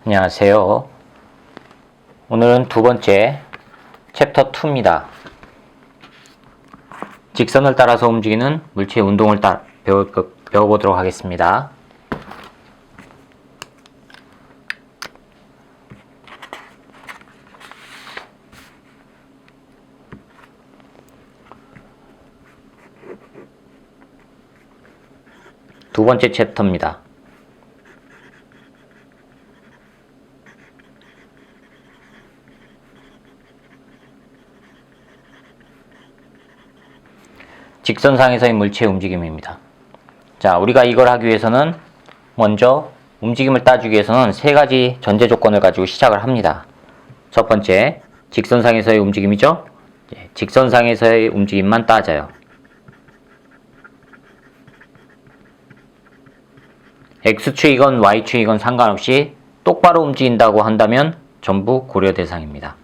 안녕하세요. 오늘은 두 번째 챕터 2입니다. 직선을 따라서 움직이는 물체의 운동을 배워보도록 하겠습니다. 두 번째 챕터입니다. 직선상에서의 물체의 움직임입니다. 자, 우리가 이걸 하기 위해서는 먼저 움직임을 따주기 위해서는 세 가지 전제 조건을 가지고 시작을 합니다. 첫 번째, 직선상에서의 움직임이죠. 직선상에서의 움직임만 따져요. X축이건 Y축이건 상관없이 똑바로 움직인다고 한다면 전부 고려 대상입니다.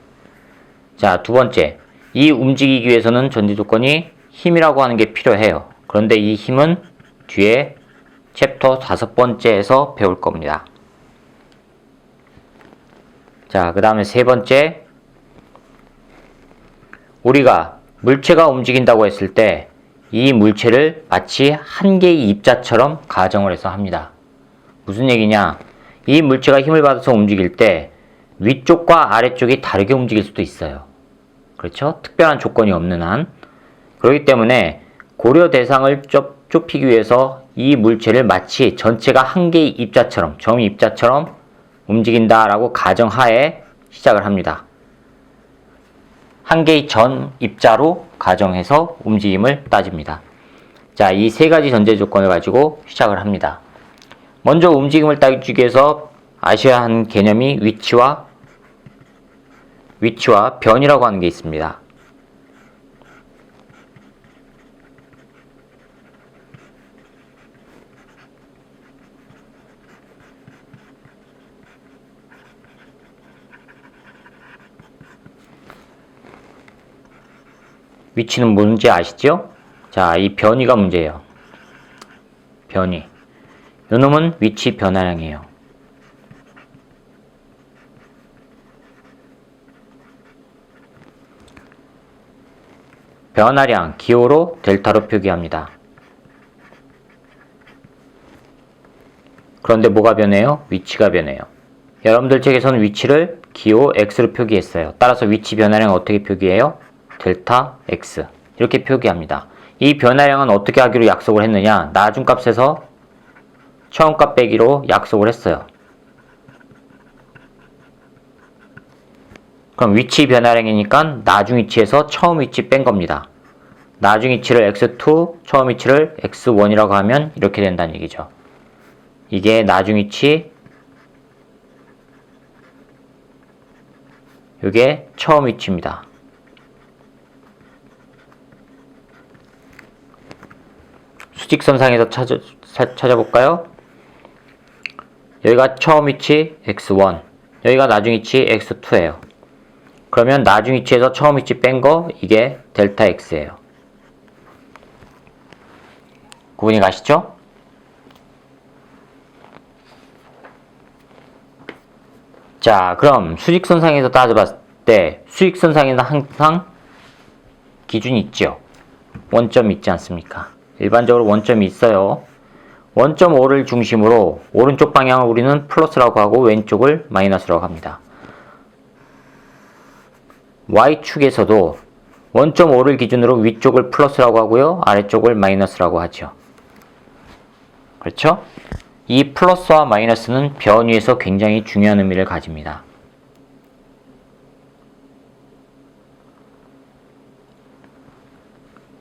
자, 두 번째, 이 움직이기 위해서는 전제 조건이 힘이라고 하는 게 필요해요. 그런데 이 힘은 뒤에 챕터 5번째에서 배울 겁니다. 자, 그 다음에 세 번째, 우리가 물체가 움직인다고 했을 때 이 물체를 마치 한 개의 입자처럼 가정을 해서 합니다. 무슨 얘기냐? 이 물체가 힘을 받아서 움직일 때 위쪽과 아래쪽이 다르게 움직일 수도 있어요. 그렇죠? 특별한 조건이 없는 한. 그렇기 때문에 고려 대상을 좁히기 위해서 이 물체를 마치 전체가 한 개의 입자처럼, 점 입자처럼 움직인다라고 가정하에 시작을 합니다. 한 개의 전 입자로 가정해서 움직임을 따집니다. 자, 이 세 가지 전제 조건을 가지고 시작을 합니다. 먼저 움직임을 따지기 위해서 아셔야 하는 개념이 위치와 변이라고 하는 게 있습니다. 위치는 뭔지 아시죠? 자, 이 변이가 문제예요. 변이. 요놈은 위치 변화량이에요. 변화량, 기호로 델타로 표기합니다. 그런데 뭐가 변해요? 위치가 변해요. 여러분들 책에서는 위치를 기호 x로 표기했어요. 따라서 위치 변화량은 어떻게 표기해요? 델타 x 이렇게 표기합니다. 이 변화량은 어떻게 하기로 약속을 했느냐? 나중값에서 처음값 빼기로 약속을 했어요. 그럼 위치 변화량이니까 나중 위치에서 처음 위치 뺀 겁니다. 나중 위치를 x2, 처음 위치를 x1이라고 하면 이렇게 된다는 얘기죠. 이게 나중 위치, 이게 처음 위치입니다. 수직선상에서 찾아볼까요? 여기가 처음 위치 x1, 여기가 나중 위치 x2예요. 그러면 나중 위치에서 처음 위치 뺀 거, 이게 델타 x예요. 구분이 가시죠? 자, 그럼 수직선상에서 따져봤을 때 수직선상에는 항상 기준이 있죠. 원점이 있지 않습니까? 일반적으로 원점이 있어요. 원점 O를 중심으로 오른쪽 방향을 우리는 플러스라고 하고 왼쪽을 마이너스라고 합니다. Y축에서도 원점 O를 기준으로 위쪽을 플러스라고 하고요. 아래쪽을 마이너스라고 하죠. 그렇죠? 이 플러스와 마이너스는 변위에서 굉장히 중요한 의미를 가집니다.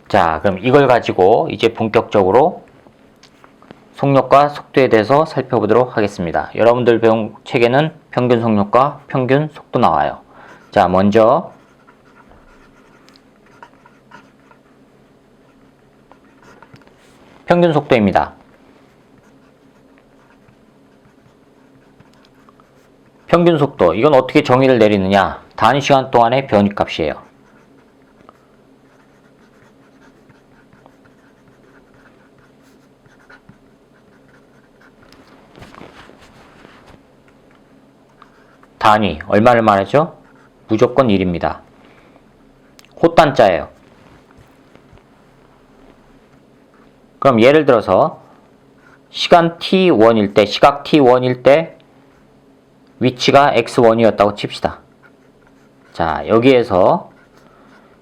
자, 그럼 이걸 가지고 이제 본격적으로 속력과 속도에 대해서 살펴보도록 하겠습니다. 여러분들 배운 책에는 평균 속력과 평균 속도 나와요. 자, 먼저 평균 속도입니다. 평균 속도, 이건 어떻게 정의를 내리느냐? 단위 시간 동안의 변위값이에요. 단위 얼마를 말하죠? 무조건 1입니다. 호단자예요. 그럼 예를 들어서 시간 t1일 때, 시각 t1일 때 위치가 x1이었다고 칩시다. 자, 여기에서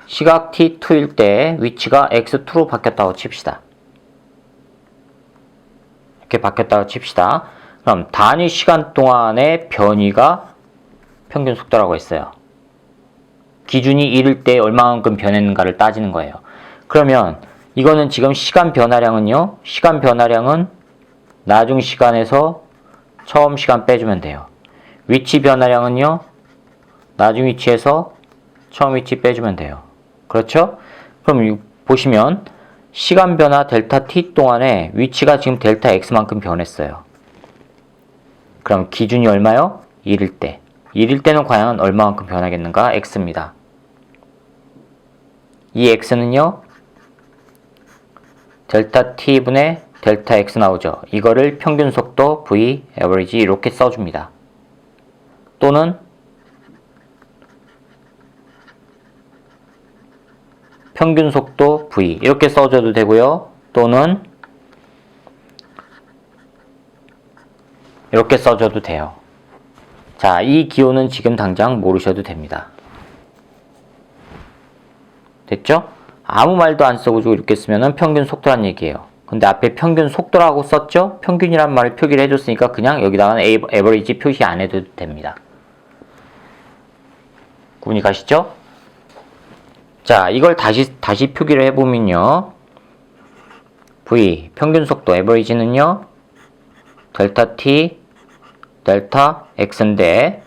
시각 t2일 때 위치가 x2로 바뀌었다고 칩시다. 이렇게 바뀌었다고 칩시다. 그럼 단위 시간 동안의 변이가 평균 속도라고 했어요. 기준이 1일 때 얼마만큼 변했는가를 따지는 거예요. 그러면 이거는 지금 시간 변화량은요. 시간 변화량은 나중 시간에서 처음 시간 빼주면 돼요. 위치 변화량은요. 나중 위치에서 처음 위치 빼주면 돼요. 그렇죠? 그럼 보시면 시간 변화 델타 t 동안에 위치가 지금 델타 x만큼 변했어요. 그럼 기준이 얼마요? 1일 때. 1일 때는 과연 얼마만큼 변하겠는가? x입니다. 이 x는요. 델타 t분의 델타 x 나오죠. 이거를 평균 속도 v average 이렇게 써줍니다. 또는 평균 속도 v 이렇게 써줘도 되고요. 또는 이렇게 써줘도 돼요. 자, 이 기호는 지금 당장 모르셔도 됩니다. 됐죠? 아무 말도 안 써가지고 이렇게 쓰면은 평균 속도란 얘기예요. 근데 앞에 평균 속도라고 썼죠? 평균이란 말을 표기를 해줬으니까 그냥 여기다가는 average 표시 안 해도 됩니다. 구분이 가시죠? 자, 이걸 다시 표기를 해보면요. v, 평균 속도, average는요. 델타 t, 델타 x인데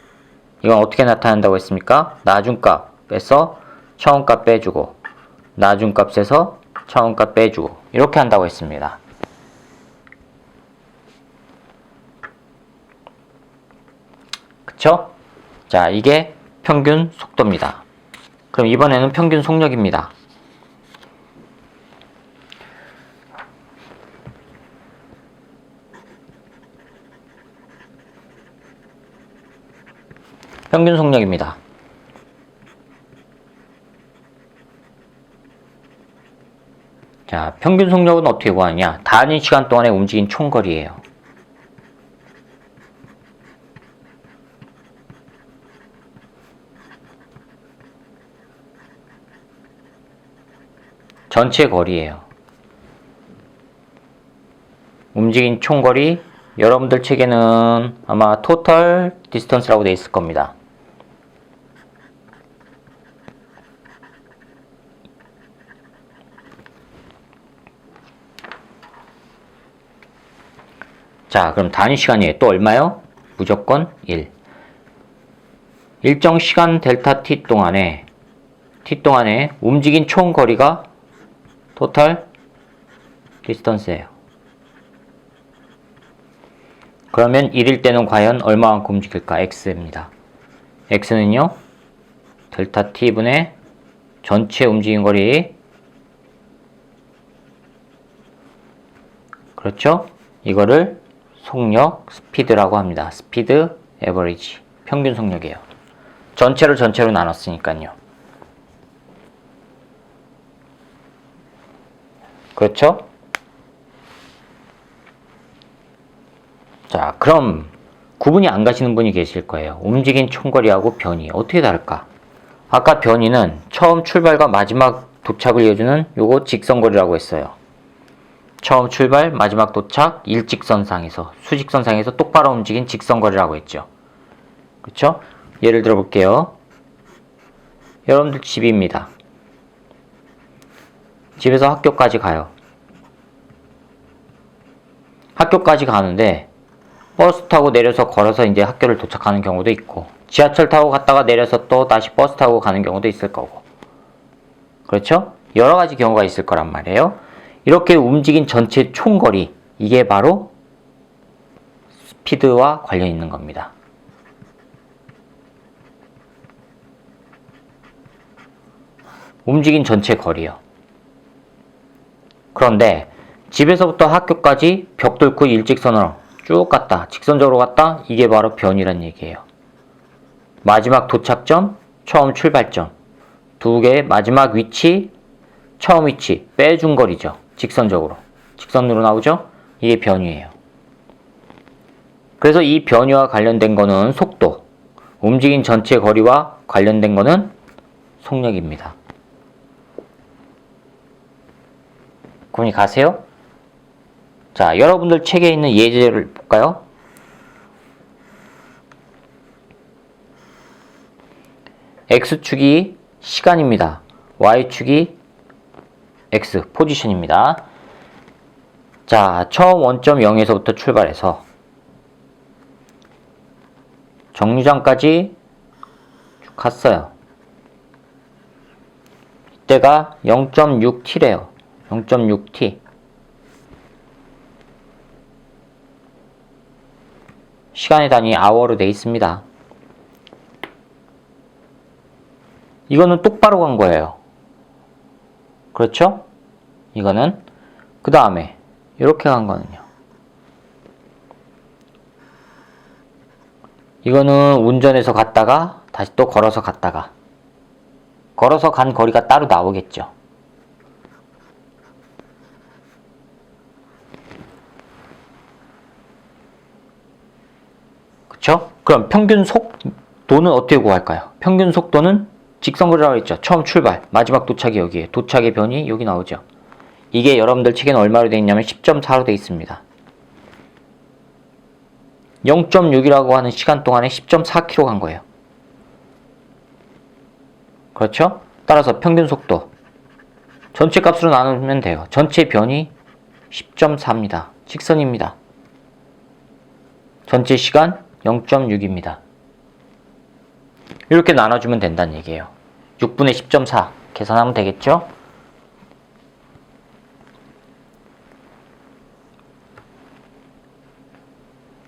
이건 어떻게 나타난다고 했습니까? 나중값에서 처음값 빼주고 나중값에서 처음값 빼주고 이렇게 한다고 했습니다. 그쵸? 자, 이게 평균 속도입니다. 그럼 이번에는 평균 속력입니다. 평균 속력입니다. 자, 평균 속력은 어떻게 구하느냐? 단위 시간 동안에 움직인 총거리예요. 전체 거리예요. 움직인 총거리, 여러분들 책에는 아마 total distance라고 되어 있을 겁니다. 자, 그럼 단위 시간이에요. 또 얼마요? 무조건 1. 일정 시간 델타 t 동안에 움직인 총 거리가 total distance예요. 그러면 1일 때는 과연 얼마만큼 움직일까? x입니다. x는요. 델타 t분의 전체 움직인 거리. 그렇죠? 이거를 속력, 스피드라고 합니다. 스피드, 에버리지, 평균 속력이에요. 전체로 나눴으니까요. 그렇죠? 자, 그럼 구분이 안 가시는 분이 계실 거예요. 움직인 총거리하고 변이 어떻게 다를까? 아까 변이는 처음 출발과 마지막 도착을 이어주는 요거 직선거리라고 했어요. 처음 출발, 마지막 도착, 일직선상에서, 수직선상에서 똑바로 움직인 직선거리라고 했죠. 그렇죠? 예를 들어 볼게요. 여러분들 집입니다. 집에서 학교까지 가요. 학교까지 가는데 버스 타고 내려서 걸어서 이제 학교를 도착하는 경우도 있고 지하철 타고 갔다가 내려서 또 다시 버스 타고 가는 경우도 있을 거고 그렇죠? 여러 가지 경우가 있을 거란 말이에요. 이렇게 움직인 전체 총거리 이게 바로 스피드와 관련 있는 겁니다. 움직인 전체 거리요. 그런데 집에서부터 학교까지 벽 뚫고 일직선으로 쭉 갔다 직선적으로 갔다 이게 바로 변이란 얘기예요. 마지막 도착점, 처음 출발점. 두 개의 마지막 위치, 처음 위치 빼준 거리죠. 직선적으로. 직선으로 나오죠? 이게 변위예요. 그래서 이 변위와 관련된 거는 속도, 움직인 전체 거리와 관련된 거는 속력입니다. 구분이 가세요? 자, 여러분들 책에 있는 예제를 볼까요? X축이 시간입니다. Y축이 X, 포지션입니다. 자, 처음 원점 0에서부터 출발해서 정류장까지 쭉 갔어요. 이때가 0.6t래요. 0.6t. 시간의 단위 hour로 되어 있습니다. 이거는 똑바로 간 거예요. 그렇죠? 이거는 그 다음에 이렇게 간 거는요. 이거는 운전해서 갔다가 다시 또 걸어서 갔다가 걸어서 간 거리가 따로 나오겠죠. 그쵸? 그럼 평균 속도는 어떻게 구할까요? 평균 속도는 직선거리라고 했죠. 처음 출발, 마지막 도착이 여기에, 도착의 변이 여기 나오죠. 이게 여러분들 책에는 얼마로 되어 있냐면 10.4로 되어 있습니다. 0.6이라고 하는 시간 동안에 10.4km 간 거예요. 그렇죠? 따라서 평균 속도 전체 값으로 나누면 돼요. 전체 변이 10.4입니다. 직선입니다. 전체 시간 0.6입니다. 이렇게 나눠주면 된다는 얘기예요. 6분의 10.4 계산하면 되겠죠?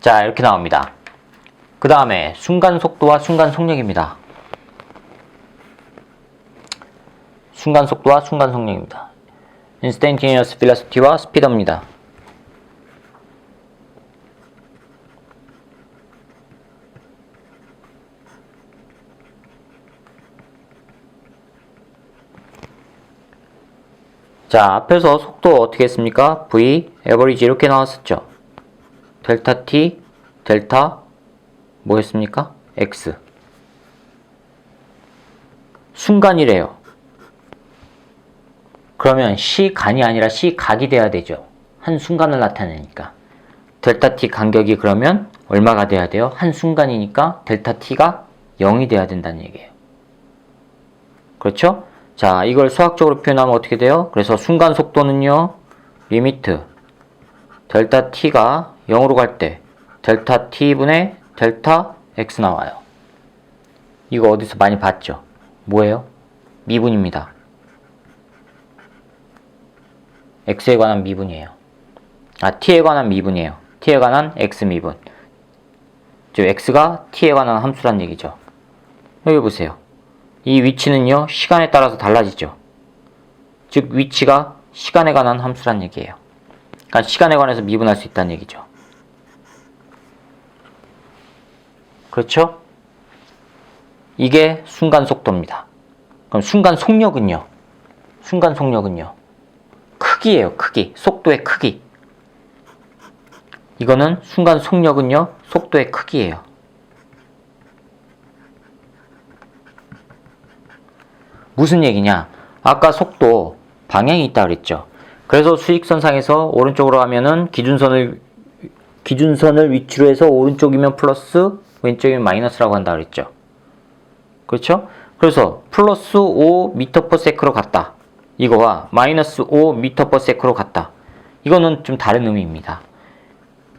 자, 이렇게 나옵니다. 그 다음에 순간 속도와 순간 속력입니다. 순간 속도와 순간 속력입니다. instantaneous velocity와 speed입니다. 자, 앞에서 속도 어떻게 했습니까? V, average 이렇게 나왔었죠. 델타 T, 델타 뭐였습니까? X. 순간이래요. 그러면 시간이 아니라 시각이 돼야 되죠. 한 순간을 나타내니까. 델타 T 간격이 그러면 얼마가 돼야 돼요? 한 순간이니까 델타 T가 0이 돼야 된다는 얘기예요. 그렇죠? 자, 이걸 수학적으로 표현하면 어떻게 돼요? 그래서 순간 속도는요, 리미트 델타 T가 0으로 갈 때 델타 T분의 델타 X 나와요. 이거 어디서 많이 봤죠? 뭐예요? 미분입니다. X에 관한 미분이에요. T에 관한 미분이에요. T에 관한 X 미분. 즉 X가 T에 관한 함수란 얘기죠. 여기 보세요. 이 위치는요, 시간에 따라서 달라지죠. 즉 위치가 시간에 관한 함수란 얘기예요. 그러니까 시간에 관해서 미분할 수 있다는 얘기죠. 그렇죠? 이게 순간 속도입니다. 그럼 순간 속력은요? 순간 속력은요? 크기예요, 크기. 속도의 크기. 이거는 순간 속력은요, 속도의 크기예요. 무슨 얘기냐? 아까 속도 방향이 있다 그랬죠. 그래서 수직선상에서 오른쪽으로 가면은 기준선을 위치로 해서 오른쪽이면 플러스, 왼쪽이면 마이너스라고 한다 그랬죠. 그렇죠? 그래서 플러스 5m/s로 갔다. 이거와 마이너스 5m/s로 갔다. 이거는 좀 다른 의미입니다.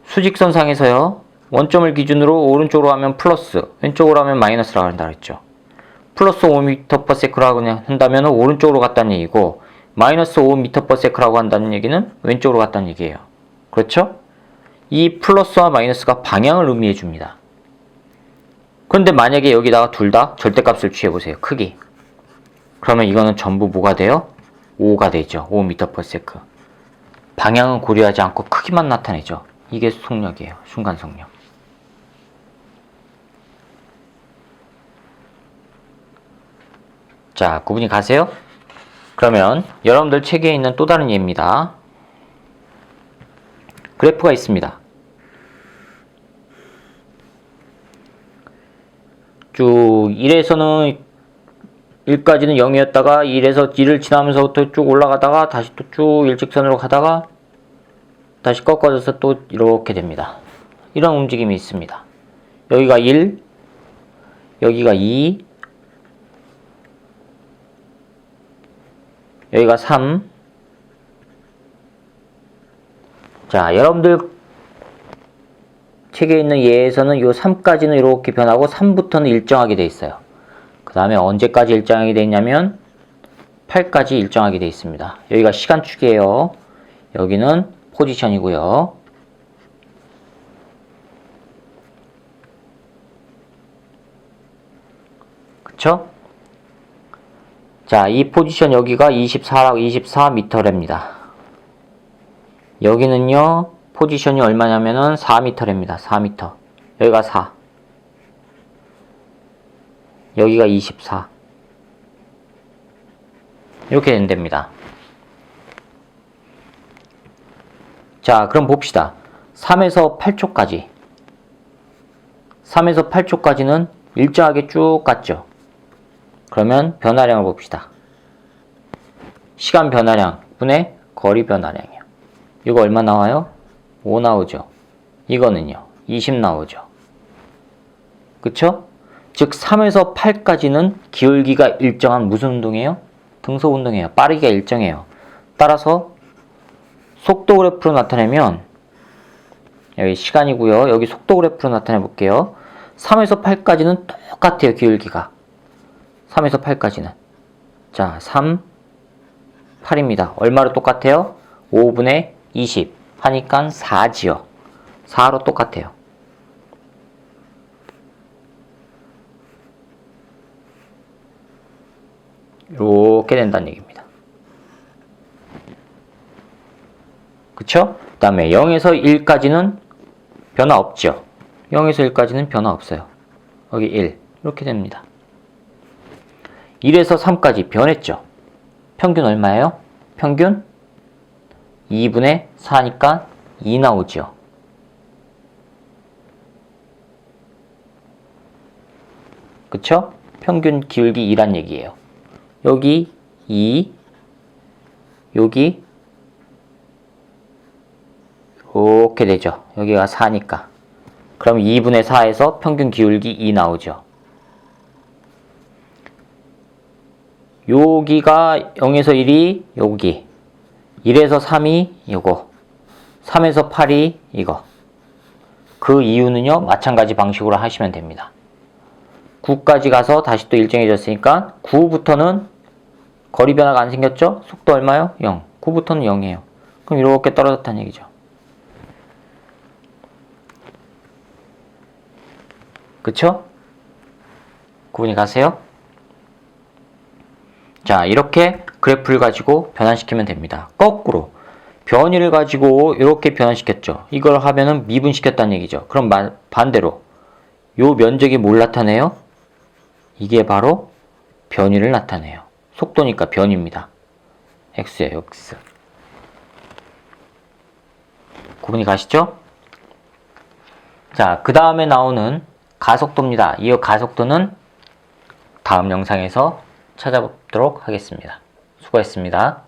수직선상에서요, 원점을 기준으로 오른쪽으로 하면 플러스, 왼쪽으로 하면 마이너스라고 한다 그랬죠. 플러스 5m/s라고 한다면 오른쪽으로 갔다는 얘기고, 마이너스 5m/s라고 한다는 얘기는 왼쪽으로 갔다는 얘기예요. 그렇죠? 이 플러스와 마이너스가 방향을 의미해 줍니다. 그런데 만약에 여기다가 둘 다 절대값을 취해보세요. 크기. 그러면 이거는 전부 뭐가 돼요? 5가 되죠. 5m/s. 방향은 고려하지 않고 크기만 나타내죠. 이게 속력이에요. 순간 속력. 자, 구분이 가세요? 그러면 여러분들 책에 있는 또 다른 예입니다. 그래프가 있습니다. 쭉 1에서는 1까지는 0이었다가 1에서 2를 지나면서부터 쭉 올라가다가 다시 또 쭉 일직선으로 가다가 다시 꺾어져서 또 이렇게 됩니다. 이런 움직임이 있습니다. 여기가 1, 여기가 2, 여기가 3. 자, 여러분들 책에 있는 예에서는 요 3까지는 이렇게 변하고 3부터는 일정하게 돼 있어요. 그 다음에 언제까지 일정하게 돼 있냐면 8까지 일정하게 돼 있습니다. 여기가 시간축이에요. 여기는 포지션이고요. 그쵸? 자, 이 포지션 여기가 24m랍니다. 여기는요, 포지션이 얼마냐면은 4m랍니다. 4m. 여기가 4. 여기가 24. 이렇게 된답니다. 자, 그럼 봅시다. 3에서 8초까지. 3에서 8초까지는 일정하게 쭉 갔죠. 그러면 변화량을 봅시다. 시간 변화량 분의 거리 변화량이요. 이거 얼마 나와요? 5 나오죠. 이거는요. 20 나오죠. 그쵸? 즉 3에서 8까지는 기울기가 일정한 무슨 운동이에요? 등속 운동이에요. 빠르기가 일정해요. 따라서 속도 그래프로 나타내면 여기 시간이고요. 여기 속도 그래프로 나타내 볼게요. 3에서 8까지는 똑같아요. 기울기가. 3에서 8까지는. 자, 3, 8입니다. 얼마로 똑같아요? 5분의 20 하니까 4지요. 4로 똑같아요. 이렇게 된다는 얘기입니다. 그쵸? 그 다음에 0에서 1까지는 변화 없죠. 0에서 1까지는 변화 없어요. 여기 1 이렇게 됩니다. 1에서 3까지 변했죠. 평균 얼마예요? 평균 2분의 4니까 2 나오죠. 그쵸? 평균 기울기 2란 얘기예요. 여기 2, 여기 이렇게 되죠. 여기가 4니까. 그럼 2분의 4에서 평균 기울기 2 나오죠. 여기가 0에서 1이 여기, 1에서 3이 이거, 3에서 8이 이거. 그 이유는요, 마찬가지 방식으로 하시면 됩니다. 9까지 가서 다시 또 일정해졌으니까 9부터는 거리 변화가 안 생겼죠? 속도 얼마요? 0. 9부터는 0이에요. 그럼 이렇게 떨어졌다는 얘기죠. 그쵸? 구분이 가세요? 자, 이렇게 그래프를 가지고 변환시키면 됩니다. 거꾸로 변이를 가지고 이렇게 변환시켰죠. 이걸 하면은 미분시켰다는 얘기죠. 그럼 반대로 요 면적이 뭘 나타내요? 이게 바로 변이를 나타내요. 속도니까 변입니다. x예요, x. 구분이 가시죠? 자, 그 다음에 나오는 가속도입니다. 이 가속도는 다음 영상에서 찾아보도록 하겠습니다. 수고했습니다.